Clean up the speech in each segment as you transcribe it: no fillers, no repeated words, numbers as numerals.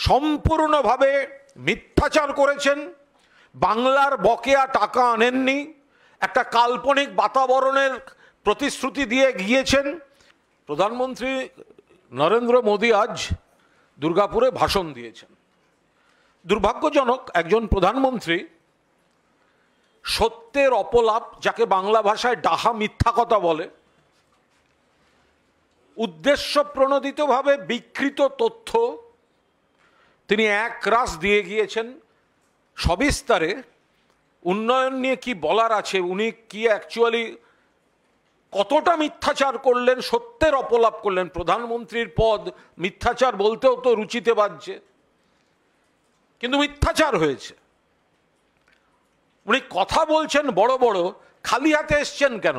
সম্পূর্ণভাবে মিথ্যাচার করেছেন, বাংলার বকেয়া টাকা আনেননি, একটা কাল্পনিক বাতাবরণের প্রতিশ্রুতি দিয়ে গিয়েছেন। প্রধানমন্ত্রী নরেন্দ্র মোদী আজ দুর্গাপুরে ভাষণ দিয়েছেন। দুর্ভাগ্যজনক, একজন প্রধানমন্ত্রী সত্যের অপলাপ, যাকে বাংলা ভাষায় ডাহা মিথ্যা কথা বলে, উদ্দেশ্য প্রণোদিতভাবে বিকৃত তথ্য তিনি একরাশ দিয়ে গিয়েছেন। সবিস্তারে উন্নয়ন নিয়ে কি বলার আছে, উনি কি অ্যাকচুয়ালি কতটা মিথ্যাচার করলেন, সত্যের অপলাপ করলেন। প্রধানমন্ত্রীর পদ মিথ্যাচার বলতেও তো রুচিতে বাজছে, কিন্তু মিথ্যাচার হয়েছে। উনি কথা বলছেন বড় বড়, খালি হাতে এসছেন কেন?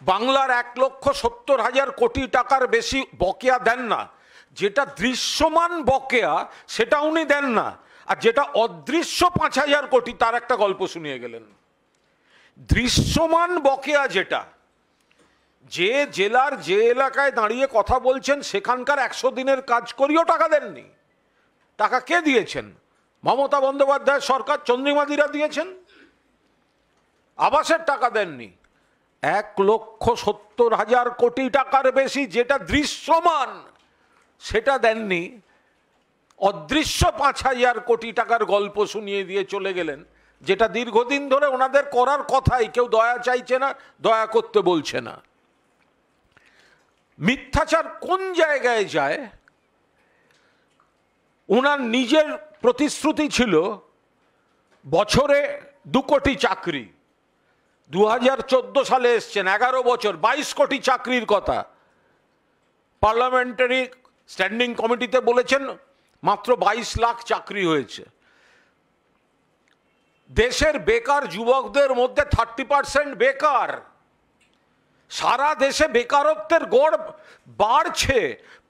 বাংলার 1,70,000 কোটি টাকার বেশি বকেয়া দেন না। যেটা দৃশ্যমান বকেয়া সেটা উনি দেন না, আর যেটা অদৃশ্য 5,000 কোটি, তার একটা গল্প শুনিয়ে গেলেন। দৃশ্যমান বকেয়া যেটা, যে জেলার যে এলাকায় দাঁড়িয়ে কথা বলছেন সেখানকার 100 দিনের কাজ করিও টাকা দেননি। টাকা কে দিয়েছেন? মমতা বন্দ্যোপাধ্যায় সরকার, চন্দ্রিমাদিরা দিয়েছেন। আবাসের টাকা দেননি। 1,70,000 কোটি টাকার বেশি যেটা দৃশ্যমান সেটা দেননি। অদৃশ্য 5,000 কোটি টাকার গল্প শুনিয়ে দিয়ে চলে গেলেন, যেটা দীর্ঘদিন ধরে ওনাদের করার কথাই। কেউ দয়া চাইছে না, দয়া করতে বলছে না। মিথ্যাচার কোন জায়গায় যায়? ওনার নিজের প্রতিশ্রুতি ছিল বছরে 2 কোটি চাকরি। 2014 সালে এসছেন, 11 বছর, 22 কোটি চাকরির কথা। পার্লামেন্টারি স্ট্যান্ডিং কমিটিতে বলেছেন মাত্র 22 লাখ চাকরি হয়েছে। দেশের বেকার যুবকদের মধ্যে 30% বেকার। সারা দেশে বেকারত্বের গড় বাড়ছে,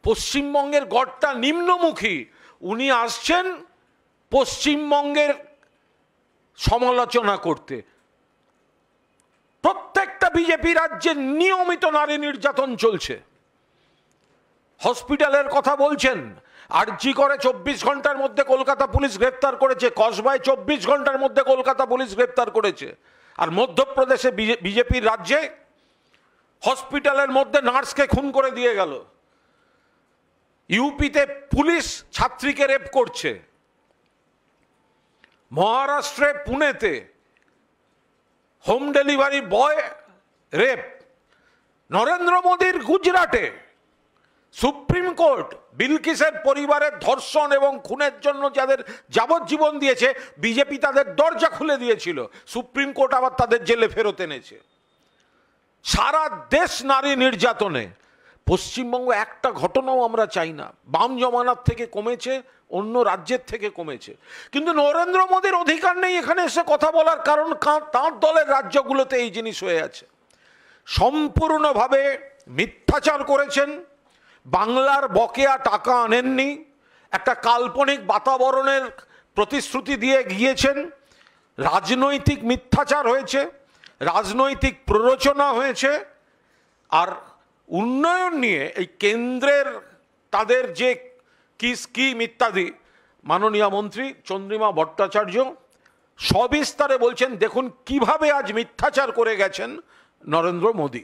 পশ্চিমবঙ্গের গড়টা নিম্নমুখী। উনি আসছেন পশ্চিমবঙ্গের সমালোচনা করতে। প্রত্যেকটা বিজেপি রাজ্যে নিয়মিত নারী নির্যাতন চলছে। হসপিটালের কথা বলছেন, আরজি করে 24 ঘন্টার মধ্যে কলকাতা পুলিশ গ্রেপ্তার করেছে, কসবায় 24 ঘন্টার মধ্যে কলকাতা পুলিশ গ্রেপ্তার করেছে। আর মধ্যপ্রদেশে বিজেপির রাজ্যে হসপিটালের মধ্যে নার্সকে খুন করে দিয়ে গেল। ইউপিতে পুলিশ ছাত্রীকে রেপ করছে। মহারাষ্ট্রে পুনেতে home delivery boy rape. Narendra মোদীর গুজরাটে সুপ্রিম কোর্ট বিলকিসের পরিবারের ধর্ষণ এবং খুনের জন্য যাদের যাবজ্জীবন দিয়েছে, বিজেপি তাদের দরজা খুলে দিয়েছিল। সুপ্রিম কোর্ট আবার তাদের জেলে ফেরত এনেছে। সারা দেশ নারী নির্যাতনে। পশ্চিমবঙ্গ একটা ঘটনাও আমরা চাই না। বাম জমানার থেকে কমেছে, অন্য রাজ্যের থেকে কমেছে, কিন্তু নরেন্দ্র মোদীর অধিকার নেই এখানে এসে কথা বলার। কারণ তাঁর দলের রাজ্যগুলোতে এই জিনিস হয়ে আছে। সম্পূর্ণভাবে মিথ্যাচার করেছেন, বাংলার বকেয়া টাকা আনেননি, একটা কাল্পনিক বাতাবরণের প্রতিশ্রুতি দিয়ে গিয়েছেন। রাজনৈতিক মিথ্যাচার হয়েছে, রাজনৈতিক প্ররোচনা হয়েছে। আর উন্নয়ন নিয়ে এই কেন্দ্রের তাদের যে কি স্কিম ইত্যাদি, মাননীয় মন্ত্রী চন্দ্রিমা ভট্টাচার্য সবিস্তারে বলছেন। দেখুন কিভাবে আজ মিথ্যাচার করে গেছেন নরেন্দ্র মোদী।